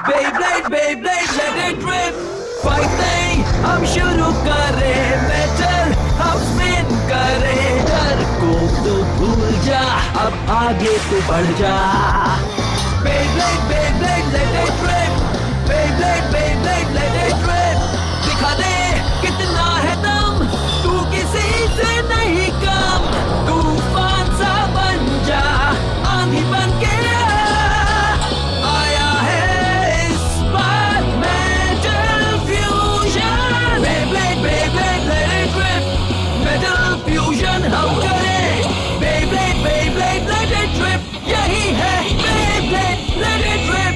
Beyblade, Beyblade, let it rip. Fighting हम शुरू करें, metal हम spin करें. डर को तो भूल जा, अब आगे तो बढ़ जा. Beyblade, Beyblade, let it rip. Beyblade, Beyblade, let it rip. दिखा दे कितना है दम, तू किसी से नहीं कम. तूफान सा बन जा, आंधी बन के आया है इस बार metal fusion. Beyblade, Beyblade, let it rip. Metal fusion हम करें. Beyblade, Beyblade, let it rip. यही है Beyblade, let it rip.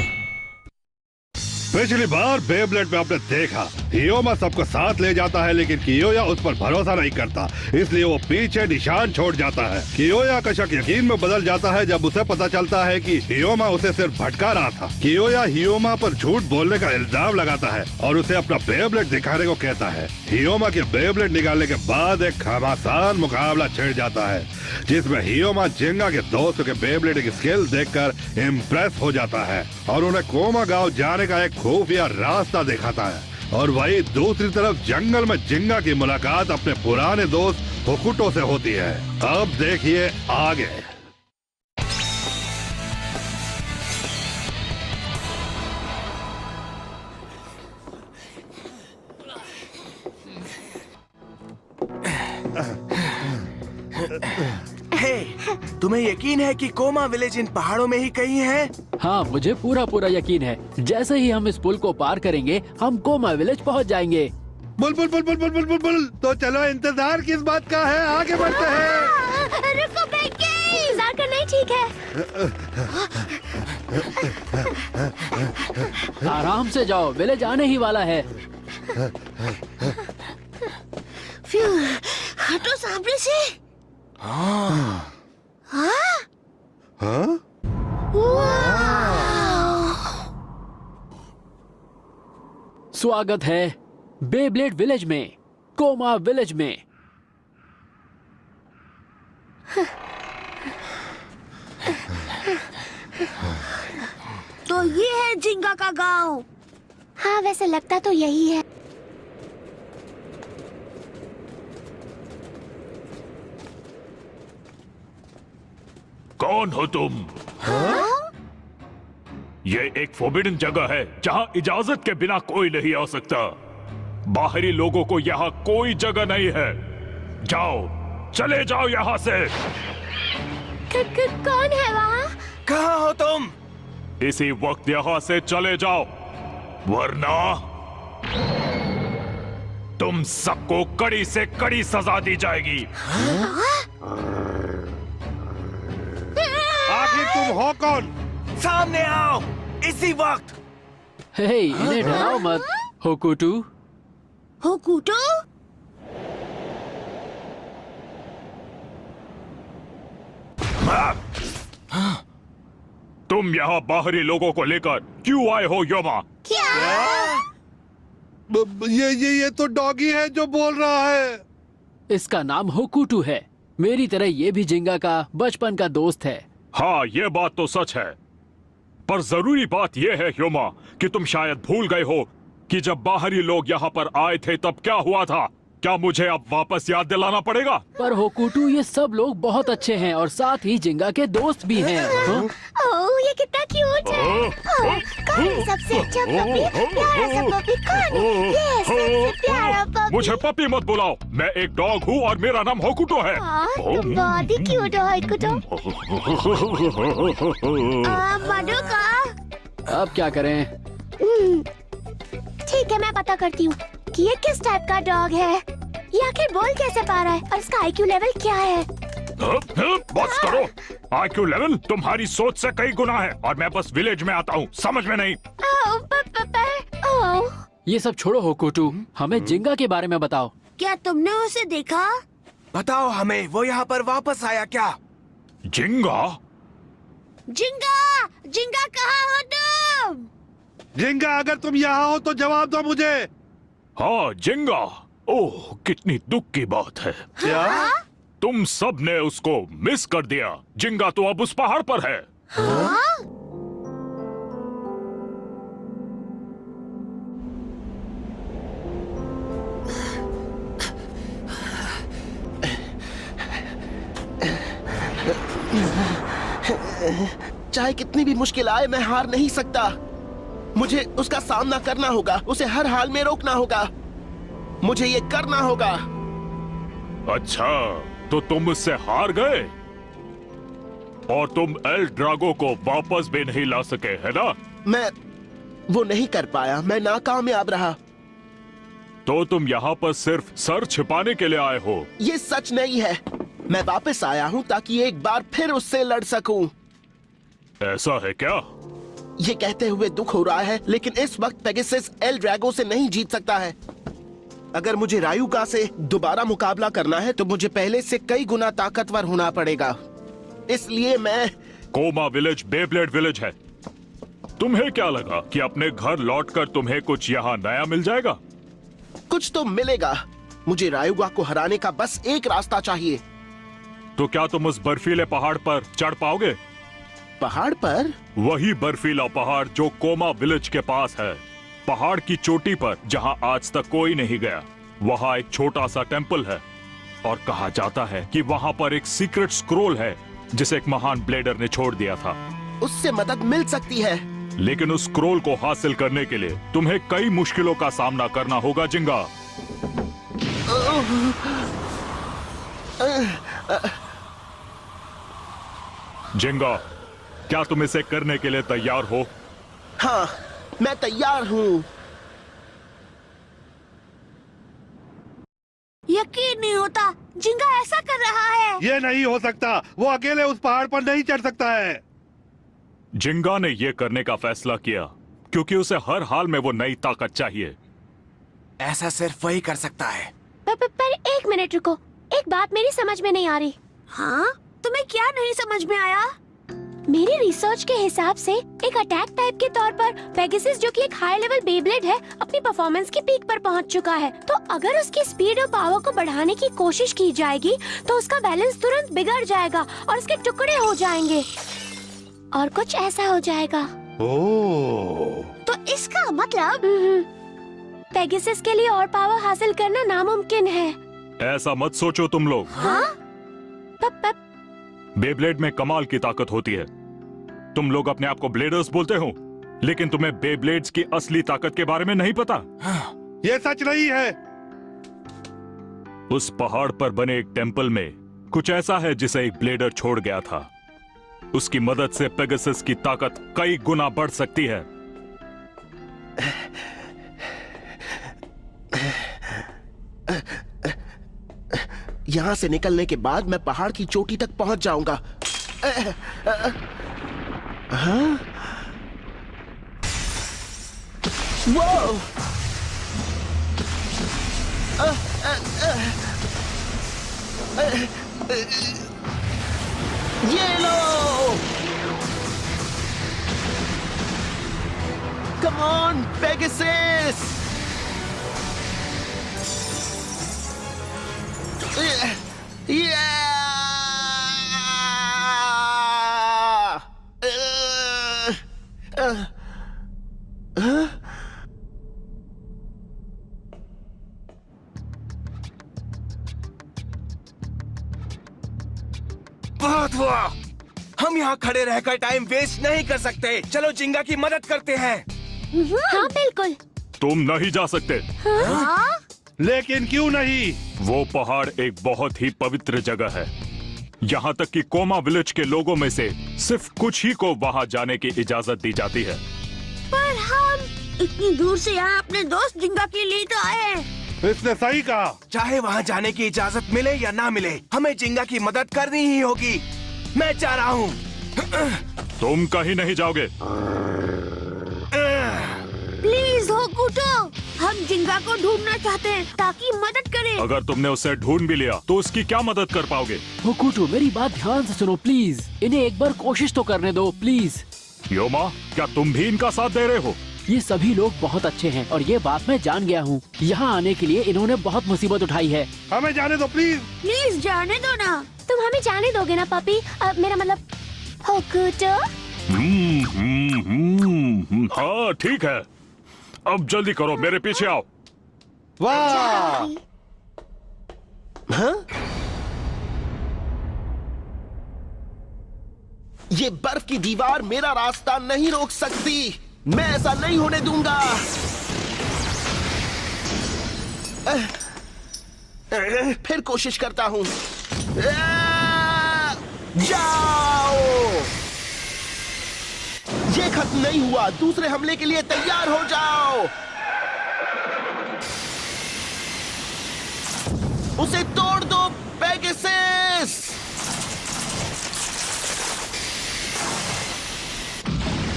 पिछली बार बेब्लेड में आपने देखा हियोमा सबको साथ ले जाता है, लेकिन कियोया उस पर भरोसा नहीं करता, इसलिए वो पीछे निशान छोड़ जाता है. कियोया का शक यकीन में बदल जाता है जब उसे पता चलता है कि हियोमा उसे सिर्फ भटका रहा था. कियोया हियोमा पर झूठ बोलने का इल्जाम लगाता है और उसे अपना बेब्लेड दिखाने को कहता है. हियोमा के बेब्लेड निकालने के बाद एक घमासान मुकाबला छिड़ जाता है, जिसमें हियोमा जिंगा के दोस्तों के बेब्लेड की स्किल देखकर इम्प्रेस हो जाता है और उन्हें कोमा गांव जाने का एक खुफिया रास्ता दिखाता है. और वही दूसरी तरफ जंगल में जिंगा की मुलाकात अपने पुराने दोस्त होकुटो से होती है. अब देखिए आगे. तुम्हें यकीन है कि कोमा विलेज इन पहाड़ों में ही कहीं है? हाँ, मुझे पूरा यकीन है. जैसे ही हम इस पुल को पार करेंगे हम कोमा विलेज पहुंच जाएंगे. बुलबुल बुलबुल बुलबुल बुलबुल, तो चलो इंतजार किस बात का है, आगे बढ़ते हैं. रुको बेकी, इंतजार करना ही ठीक है. आराम से जाओ, विलेज आने ही वाला है. हटो सामने से. हाँ? स्वागत है बेब्लेड विलेज में, कोमा विलेज में. तो ये है जिंगा का गांव. हाँ, वैसे लगता तो यही है. कौन हो तुम? हाँ? ये एक फोर्बिडन जगह है जहाँ इजाजत के बिना कोई नहीं आ सकता. बाहरी लोगों को यहाँ कोई जगह नहीं है. जाओ, चले जाओ यहाँ से. कौन है वहाँ? कहाँ हो तुम? इसी वक्त यहाँ से चले जाओ, वरना तुम सबको कड़ी से कड़ी सजा दी जाएगी. आखिर तुम हो कौन? सामने आओ इसी वक्त. हे, इन्हें डराओ मत. होकुटू. होकुटो? तुम यहाँ बाहरी लोगों को लेकर क्यों आए हो योमा? क्या? ये तो डॉगी है जो बोल रहा है. इसका नाम होकुटू है. मेरी तरह ये भी जिंगा का बचपन का दोस्त है. हाँ, ये बात तो सच है, पर जरूरी बात यह है योमा कि तुम शायद भूल गए हो कि जब बाहरी लोग यहाँ पर आए थे तब क्या हुआ था. क्या मुझे अब वापस याद दिलाना पड़ेगा? पर होकुटू, ये सब लोग बहुत अच्छे हैं और साथ ही जिंगा के दोस्त भी हैं. ओह, ये कितना क्यूट है. ओह, कौन है सबसे अच्छा पपी? प्यारा सा पपी कौन है? ये सबसे प्यारा पपी. मुझे पपी मत बुलाओ. मैं एक डॉग हूँ और मेरा नाम होकुटो है. तुम बहुत ही क्यूट हो होकुटो. मधुका, अब क्या करें? ठीक है, मैं पता करती हूँ कि ये किस टाइप का डॉग है. ये आखिर बोल कैसे पा रहा है और इसका आईक्यू लेवल क्या है. बस करो. आईक्यू लेवल तुम्हारी सोच से कई गुना है और मैं बस विलेज में आता हूँ, समझ में नहीं. ये सब छोड़ो होकुटू, हमें जिंगा के बारे में बताओ. क्या तुमने उसे देखा? बताओ हमें, वो यहाँ पर वापस आया क्या? जिंगा? जिंगा, जिंगा कहाँ हो तुम? जिंगा, अगर तुम यहाँ हो तो जवाब दो मुझे. हाँ, जिंगा. ओह, कितनी दुख की बात है. क्या? तुम सब ने उसको मिस कर दिया. जिंगा तो अब उस पहाड़ पर है. हाँ? चाहे कितनी भी मुश्किल आए मैं हार नहीं सकता। मुझे उसका सामना करना होगा, उसे हर हाल में रोकना होगा। मुझे ये करना होगा। अच्छा, तो तुम उससे हार गए और तुम एल ड्रागो को वापस भी नहीं ला सके, है ना? मैं वो नहीं कर पाया, मैं नाकामयाब रहा। तो तुम यहाँ पर सिर्फ सर छिपाने के लिए आए हो? ये सच नहीं है। मैं वापस आया हूँ ताकि एक बार फिर उससे लड़ सकूं। ऐसा है क्या? ये कहते हुए दुख हो रहा है, लेकिन इस वक्त पेगासस एल ड्रैगो से नहीं जीत सकता है। अगर मुझे रायुगा से दोबारा मुकाबला करना है तो मुझे पहले से कई गुना ताकतवर होना पड़ेगा। इसलिए मैं कोमा विलेज बेब्लेड विलेज है। तुम्हें क्या लगा कि अपने घर लौटकर तुम्हें कुछ यहाँ नया मिल जाएगा? कुछ तो मिलेगा। मुझे रायुगा को हराने का बस एक रास्ता चाहिए। तो क्या तुम उस बर्फीले पहाड़ पर चढ़ पाओगे? पहाड़ पर? वही बर्फीला पहाड़ जो कोमा विलेज के पास है। पहाड़ की चोटी पर जहां आज तक कोई नहीं गया, वहां एक छोटा सा टेंपल है और कहा जाता है कि वहां पर एक सीक्रेट स्क्रोल है जिसे एक महान ब्लेडर ने छोड़ दिया था। उससे मदद मिल सकती है। लेकिन उस स्क्रोल को हासिल करने के लिए तुम्हें कई मुश्किलों का सामना करना होगा जिंगा। जिंगा, क्या तुम इसे करने के लिए तैयार हो? हाँ, मैं तैयार हूँ। यकीन नहीं होता, जिंगा ऐसा कर रहा है। ये नहीं हो सकता, वो अकेले उस पहाड़ पर नहीं चढ़ सकता है। जिंगा ने यह करने का फैसला किया क्योंकि उसे हर हाल में वो नई ताकत चाहिए। ऐसा सिर्फ वही कर सकता है। पर एक मिनट रुको, एक बात मेरी समझ में नहीं आ रही। हाँ? तुम्हें क्या नहीं समझ में आया? मेरी रिसर्च के हिसाब से एक अटैक टाइप के तौर पर पेगासस, जो कि एक हाई लेवल बेब्लेड है, अपनी परफॉर्मेंस की पीक पर पहुंच चुका है। तो अगर उसकी स्पीड और पावर को बढ़ाने की कोशिश की जाएगी तो उसका बैलेंस तुरंत बिगड़ जाएगा और उसके टुकड़े हो जाएंगे और कुछ ऐसा हो जाएगा। ओह, तो इसका मतलब पेगासस के लिए और पावर हासिल करना नामुमकिन है। ऐसा मत सोचो तुम लोग। हाँ? बेब्लेड में कमाल की ताकत होती है। तुम लोग अपने आप को ब्लेडर्स बोलते हो, लेकिन तुम्हें बेब्लेड्स की असली ताकत के बारे में नहीं पता। ये सच नहीं है। उस पहाड़ पर बने एक टेंपल में कुछ ऐसा है जिसे एक ब्लेडर छोड़ गया था। उसकी मदद से पेगासस की ताकत कई गुना बढ़ सकती है। यहाँ से निकलने के बाद मैं पहाड़ की चोटी तक पहुंच जाऊंगा। हाँ? वो! ये लो! Come on, Pegasus! बहुत हुआ। हम यहाँ खड़े रहकर टाइम वेस्ट नहीं कर सकते। चलो जिंगा की मदद करते हैं। हाँ बिल्कुल। तुम नहीं जा सकते। हाँ? लेकिन क्यों नहीं? वो पहाड़ एक बहुत ही पवित्र जगह है। यहाँ तक कि कोमा विलेज के लोगों में से सिर्फ कुछ ही को वहाँ जाने की इजाजत दी जाती है। पर हम इतनी दूर से यहाँ अपने दोस्त जिंगा के लिए तो आए हैं। इसने सही कहा। चाहे वहाँ जाने की इजाजत मिले या ना मिले, हमें जिंगा की मदद करनी ही होगी। मैं जा रहा हूँ। तुम कहीं नहीं जाओगे। प्लीज होकुटो, हम जिंगा को ढूंढना चाहते हैं ताकि मदद करें। अगर तुमने उसे ढूंढ भी लिया तो उसकी क्या मदद कर पाओगे? होकुटो, मेरी बात ध्यान से सुनो प्लीज। इन्हें एक बार कोशिश तो करने दो प्लीज। योमा, क्या तुम भी इनका साथ दे रहे हो? ये सभी लोग बहुत अच्छे हैं और ये बात मैं जान गया हूँ। यहाँ आने के लिए इन्होंने बहुत मुसीबत उठाई है। हमें जाने दो प्लीज। प्लीज जाने दो ना। तुम हमें जाने दोगे ना पापी? मेरा मतलब होकुटो। हाँ ठीक है, अब जल्दी करो, मेरे पीछे आओ। वाह! हाँ? ये बर्फ की दीवार मेरा रास्ता नहीं रोक सकती। मैं ऐसा नहीं होने दूंगा। फिर कोशिश करता हूं। जाओ। ये खत्म नहीं हुआ। दूसरे हमले के लिए तैयार हो जाओ। उसे तोड़ दो पेगासस।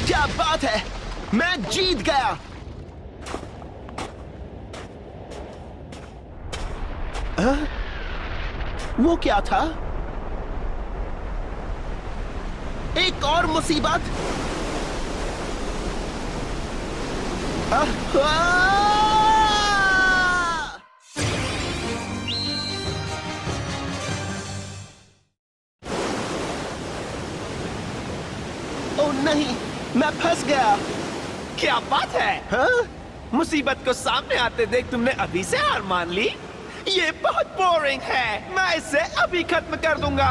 क्या बात है, मैं जीत गया। वो क्या था? एक और मुसीबत। ओ नहीं, मैं फंस गया। क्या बात है? हाँ? मुसीबत को सामने आते देख तुमने अभी से हार मान ली? ये बहुत बोरिंग है। मैं इसे अभी खत्म कर दूंगा।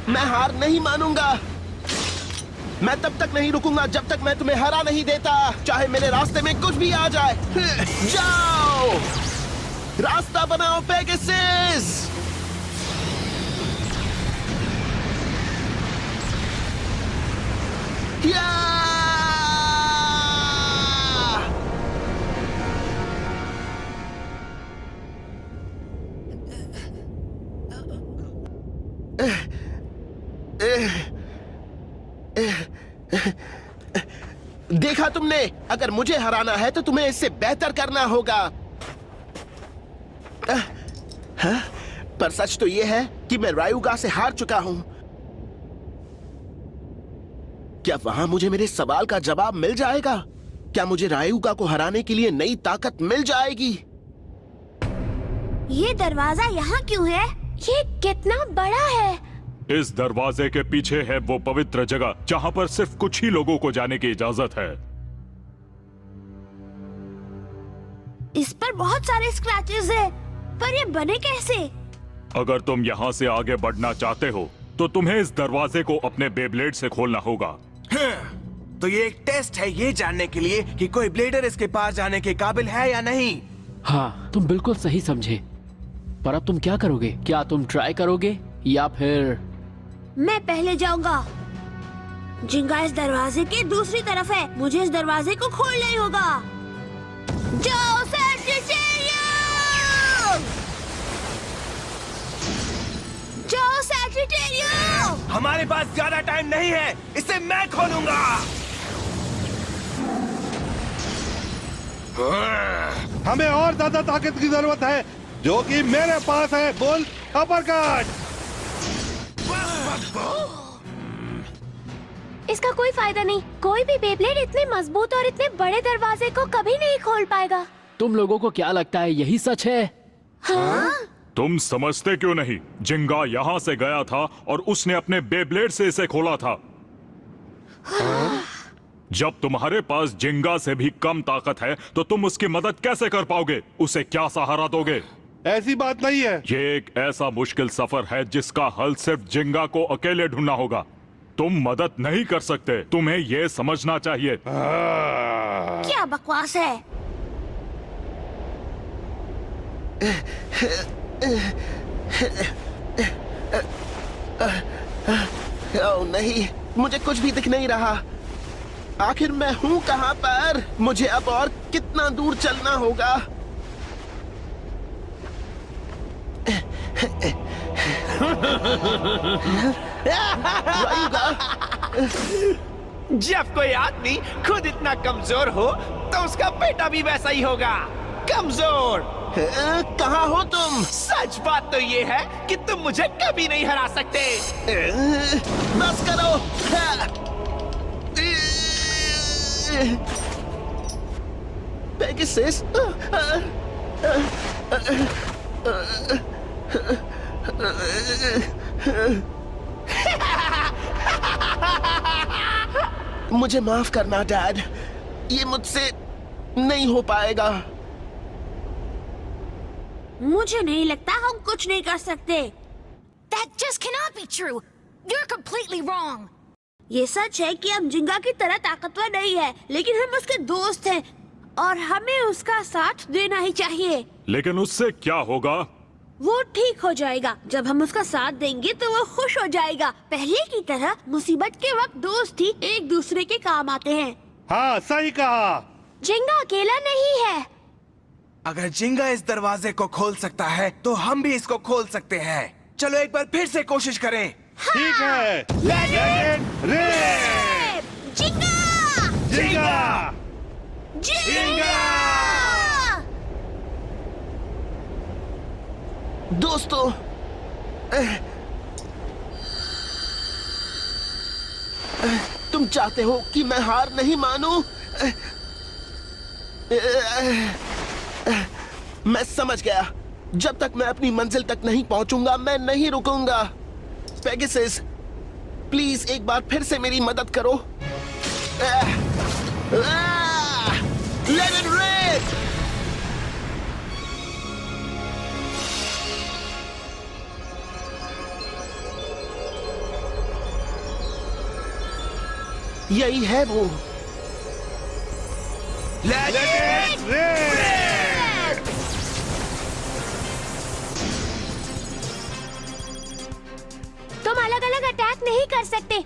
मैं हार नहीं मानूंगा। मैं तब तक नहीं रुकूंगा जब तक मैं तुम्हें हरा नहीं देता, चाहे मेरे रास्ते में कुछ भी आ जाए। जाओ, रास्ता बनाओ पेगासस। या! देखा तुमने, अगर मुझे हराना है तो तुम्हें इससे बेहतर करना होगा। पर सच तो यह है कि मैं रायुगा से हार चुका हूं। क्या वहां मुझे मेरे सवाल का जवाब मिल जाएगा? क्या मुझे रायुगा को हराने के लिए नई ताकत मिल जाएगी? ये दरवाजा यहाँ क्यों है? ये कितना बड़ा है? इस दरवाजे के पीछे है वो पवित्र जगह जहां पर सिर्फ कुछ ही लोगों को जाने की इजाजत है। इस पर बहुत सारे स्क्रैचेस हैं, पर ये बने कैसे? अगर तुम यहाँ से आगे बढ़ना चाहते हो तो तुम्हें इस दरवाजे को अपने बेब्लेड से खोलना होगा। तो ये एक टेस्ट है ये जानने के लिए कि कोई ब्लेडर इसके पास जाने के काबिल है या नहीं। हाँ, तुम बिल्कुल सही समझे। पर अब तुम क्या करोगे? क्या तुम ट्राई करोगे या फिर? मैं पहले जाऊंगा। जिंगा इस दरवाजे के दूसरी तरफ है। मुझे इस दरवाजे को खोलना ही होगा। जाओ सैजिटेरियस! जाओ सैजिटेरियस! हमारे पास ज्यादा टाइम नहीं है, इसे मैं खोलूंगा। हमें और ज्यादा ताकत की जरूरत है, जो कि मेरे पास है। बोल अपरकट। इसका कोई फायदा नहीं। कोई भी बेब्लेड इतने मजबूत और इतने बड़े दरवाजे को कभी नहीं खोल पाएगा। तुम लोगों को क्या लगता है यही सच है? हाँ? तुम समझते क्यों नहीं? जिंगा यहाँ से गया था और उसने अपने बेब्लेड से इसे खोला था। जब तुम्हारे पास जिंगा से भी कम ताकत है तो तुम उसकी मदद कैसे कर पाओगे? उसे क्या सहारा दोगे? ऐसी बात नहीं है। ये एक ऐसा मुश्किल सफर है जिसका हल सिर्फ जिंगा को अकेले ढूंढना होगा। तुम मदद नहीं कर सकते, तुम्हें यह समझना चाहिए। क्या बकवास है? ओह नहीं, मुझे कुछ भी दिख नहीं रहा। आखिर मैं हूँ कहाँ पर? मुझे अब और कितना दूर चलना होगा? जब कोई आदमी खुद इतना कमजोर हो तो उसका बेटा भी वैसा ही होगा, कमजोर। कहाँ हो तुम? सच बात तो ये है कि तुम मुझे कभी नहीं हरा सकते। बस करो। पेगासस, मुझे माफ करना डैड, ये मुझसे नहीं हो पाएगा। मुझे नहीं लगता हम कुछ नहीं कर सकते। That just cannot be true. You're completely wrong. ये सच है कि हम जिंगा की तरह ताकतवर नहीं है, लेकिन हम उसके दोस्त हैं और हमें उसका साथ देना ही चाहिए। लेकिन उससे क्या होगा? वो ठीक हो जाएगा। जब हम उसका साथ देंगे तो वो खुश हो जाएगा। पहले की तरह मुसीबत के वक्त दोस्त ही एक दूसरे के काम आते हैं। हाँ, सही कहा। जिंगा अकेला नहीं है। अगर जिंगा इस दरवाजे को खोल सकता है तो हम भी इसको खोल सकते हैं। चलो एक बार फिर से कोशिश करें। ठीक है। Legend red. जिंगा! जिंगा! जिंगा! दोस्तों, तुम चाहते हो कि मैं हार नहीं मानूं? मैं समझ गया। जब तक मैं अपनी मंजिल तक नहीं पहुंचूंगा, मैं नहीं रुकूंगा। पेगासस, प्लीज एक बार फिर से मेरी मदद करो। Legend red! यही है वो। Legend red! तुम अलग अलग अटैक नहीं कर सकते।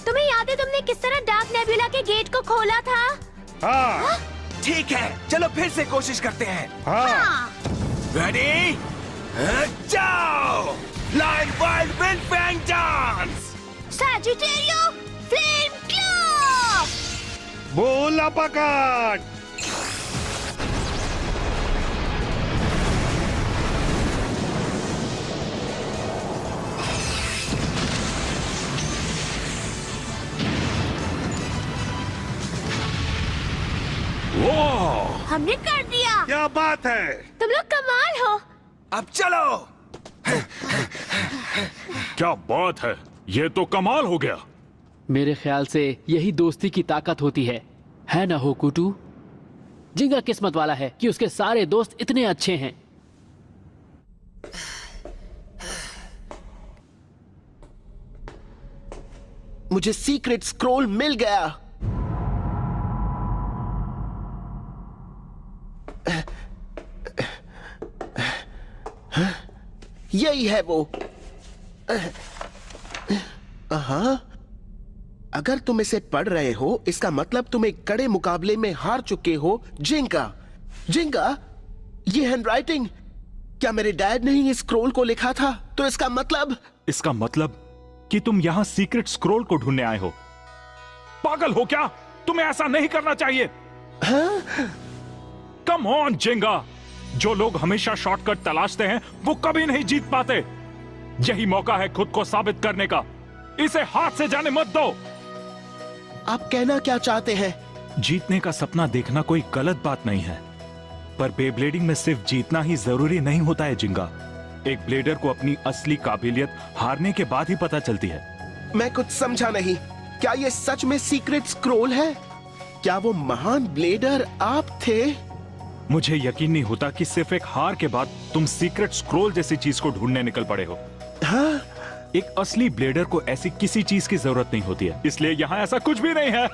तुम्हें याद है तुमने किस तरह डार्क नेबुला के गेट को खोला था? हाँ, ठीक है, चलो फिर से कोशिश करते हैं। हाँ। रेडी? जाओ! Line wild wind fang dance! Sagittario flame claw! बोला पकड़! वाह! हमने कर दिया। क्या बात है! तुम लोग कमाल हो। अब चलो! क्या बात है, ये तो कमाल हो गया। मेरे ख्याल से यही दोस्ती की ताकत होती है ना होकुटू? जिंगा किस्मत वाला है कि उसके सारे दोस्त इतने अच्छे हैं। मुझे सीक्रेट स्क्रोल मिल गया। यही है वो। हाँ, अगर तुम इसे पढ़ रहे हो, इसका मतलब तुम एक कड़े मुकाबले में हार चुके हो। जिंगा, जिंगा, ये हैंडराइटिंग, क्या मेरे डैड ने ही इस स्क्रोल को लिखा था? तो इसका मतलब कि तुम यहाँ सीक्रेट स्क्रोल को ढूंढने आए हो। पागल हो क्या? तुम्हें ऐसा नहीं करना चाहिए। कम ऑन जिंगा, जो लोग हमेशा शॉर्टकट तलाशते हैं वो कभी नहीं जीत पाते। यही मौका है खुद को साबित करने का। इसे हाथ से जाने मत दो। आप कहना क्या चाहते हैं? जीतने का सपना देखना कोई गलत बात नहीं है, पर बेब्लेडिंग में सिर्फ जीतना ही जरूरी नहीं होता है जिंगा। एक ब्लेडर को अपनी असली काबिलियत हारने के बाद ही पता चलती है। मैं कुछ समझा नहीं। क्या ये सच में सीक्रेट स्क्रोल है? क्या वो महान ब्लेडर आप थे? मुझे यकीन नहीं होता कि सिर्फ एक हार के बाद तुम सीक्रेट स्क्रोल जैसी चीज को ढूंढने निकल पड़े हो। हाँ? एक असली ब्लेडर को ऐसी किसी चीज की जरूरत नहीं होती है, इसलिए यहाँ ऐसा कुछ भी नहीं है।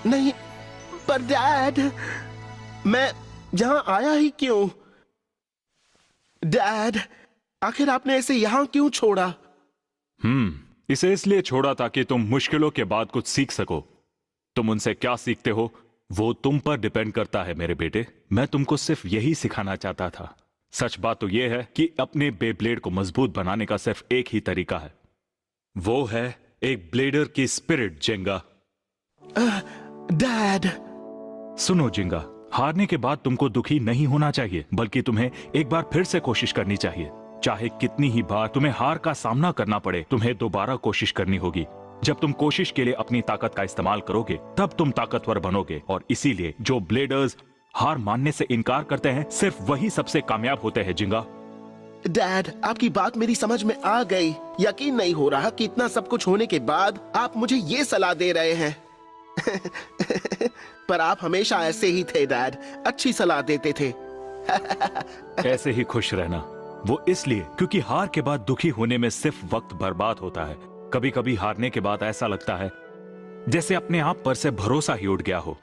नहीं, पर डैड, मैं यहाँ आया ही क्यों? डैड, आखिर आपने इसे यहाँ क्यों छोड़ा? इसे इसलिए छोड़ा ताकि तुम मुश्किलों के बाद कुछ सीख सको। तुम उनसे क्या सीखते हो वो तुम पर डिपेंड करता है मेरे बेटे। मैं तुमको सिर्फ यही सिखाना चाहता था। सच बात तो यह है कि अपने बेब्लेड को मजबूत बनाने का सिर्फ एक ही तरीका है, वो है एक ब्लेडर की स्पिरिट। जिंगा, डैड, सुनो जिंगा, हारने के बाद तुमको दुखी नहीं होना चाहिए, बल्कि तुम्हें एक बार फिर से कोशिश करनी चाहिए। चाहे कितनी ही बार तुम्हें हार का सामना करना पड़े, तुम्हें दोबारा कोशिश करनी होगी। जब तुम कोशिश के लिए अपनी ताकत का इस्तेमाल करोगे तब तुम ताकतवर बनोगे, और इसीलिए जो ब्लेडर्स हार मानने से इनकार करते हैं सिर्फ वही सबसे कामयाब होते हैं। जिंगा, डैड, आपकी बात मेरी समझ में आ गई। यकीन नहीं हो रहा कि इतना सब कुछ होने के बाद आप मुझे ये सलाह दे रहे हैं। पर आप हमेशा ऐसे ही थे डैड, अच्छी सलाह देते थे। ऐसे ही खुश रहना। वो इसलिए क्योंकि हार के बाद दुखी होने में सिर्फ वक्त बर्बाद होता है। कभी कभी हारने के बाद ऐसा लगता है जैसे अपने आप पर से भरोसा ही उठ गया हो।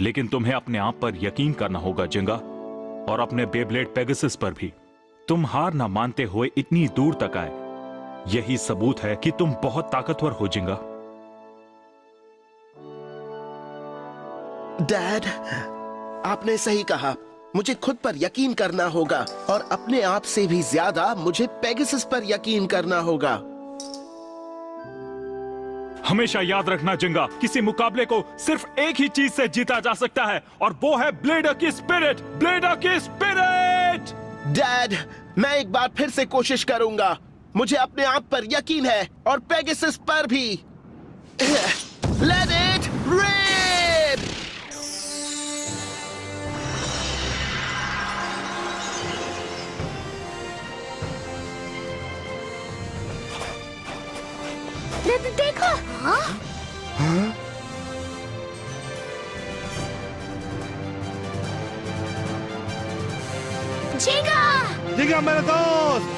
लेकिन तुम्हें अपने आप पर यकीन करना होगा जिंगा, और अपने बेब्लेड पेगासस पर भी। तुम हार ना मानते हुए इतनी दूर तक आए, यही सबूत है कि तुम बहुत ताकतवर हो जिंगा। डैड, आपने सही कहा। मुझे खुद पर यकीन करना होगा और अपने आप से भी ज्यादा मुझे पेगासस पर यकीन करना होगा। हमेशा याद रखना जिंगा, किसी मुकाबले को सिर्फ एक ही चीज से जीता जा सकता है, और वो है ब्लेडर की स्पिरिट। ब्लेडर की स्पिरिट। डैड, मैं एक बार फिर से कोशिश करूंगा। मुझे अपने आप पर यकीन है और पेगासस पर भी। Let it rip! देखो। जिंगा! जिंगा मेरे दोस्त,